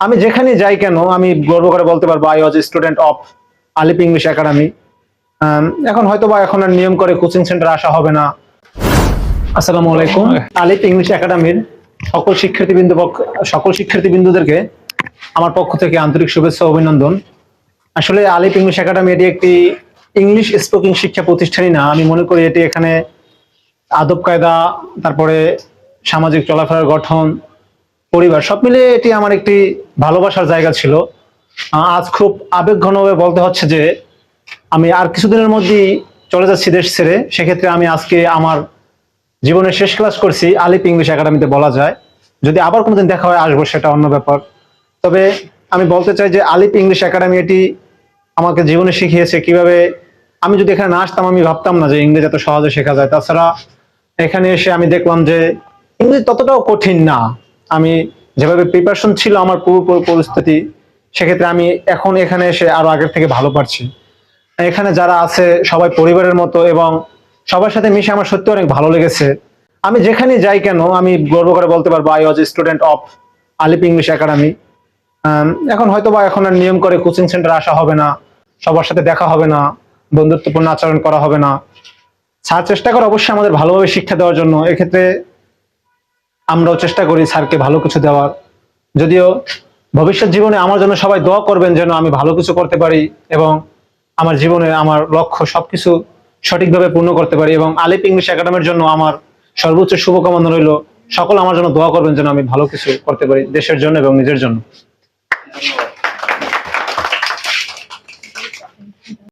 আমি যেখানে যাই কেন আমি গর্ব করে বলতে পারবো I was student of Alip English academy. এখন হয়তো বা এখন আর নিয়ম করে কোচিং সেন্টার আসা হবে না। আসসালামু আলাইকুম। আলিপ ইংলিশ একাডেমির সকল শিক্ষার্থীবৃন্দদেরকে আমার পক্ষ থেকে আন্তরিক শুভেচ্ছা ও অভিনন্দন। আসলে আলিপ ইংলিশ একাডেমি এটি একটি ইংলিশ স্পোকিং শিক্ষা প্রতিষ্ঠানই না, আমি মনে করি এটি এখানে আদব কায়দা, তারপরে সামাজিক চলাফেরার গঠন, পরিবার সব মিলে এটি আমার একটি ভালোবাসার জায়গা ছিল। আজ খুব আবেগঘনভাবে বলতে হচ্ছে যে আমি আর কিছুদিনের মধ্যেই চলে যাচ্ছি দেশ ছেড়ে। সেক্ষেত্রে আমি আজকে আমার জীবনের শেষ ক্লাস করছি আলিপ ইংলিশ একাডেমিতে বলা যায়। যদি আবার কোনোদিন দেখা হয় আসবো, সেটা অন্য ব্যাপার। তবে আমি বলতে চাই যে আলিপ ইংলিশ একাডেমি এটি আমাকে জীবনে শিখিয়েছে কিভাবে, আমি যদি এখানে না আসতাম আমি ভাবতাম না যে ইংরেজি এত সহজে শেখা যায়। তাছাড়া এখানে এসে আমি দেখলাম যে ইংরেজি ততটাও কঠিন না। আমি যেভাবে প্রিপারেশন ছিল আমার পুরো পরিস্থিতি, সেক্ষেত্রে আমি এখন এখানে এসে আরো আগের থেকে ভালো পারছি। এখানে যারা আছে সবাই পরিবারের মতো এবং সবার সাথে মিশে আমার সত্যি অনেক ভালো লেগেছে। আমি যেখানে যাই কেন আমি গর্ব করে বলতে পারবো I was student of Alip English academy. এখন হয়তো বা এখন আর নিয়ম করে কোচিং সেন্টার আসা হবে না, সবার সাথে দেখা হবে না, বন্ধুত্বপূর্ণ আচরণ করা হবে না। স্যার চেষ্টা করে অবশ্যই আমাদের ভালোভাবে শিক্ষা দেওয়ার জন্য, এক্ষেত্রে আমরাও চেষ্টা করি স্যারকে ভালো কিছু দেওয়ার। যদিও ভবিষ্যৎ জীবনে আমার জন্য সবাই দোয়া করবেন যেন আমি ভালো কিছু করতে পারি এবং আমার জীবনে আমার লক্ষ্য সবকিছু সঠিকভাবে পূর্ণ করতে পারি। এবং আলিপ ইংলিশ একাডেমির জন্য আমার সর্বোচ্চ শুভকামনা রইল। সকল আমার জন্য দোয়া করবেন যেন আমি ভালো কিছু করতে পারি দেশের জন্য এবং নিজের জন্য।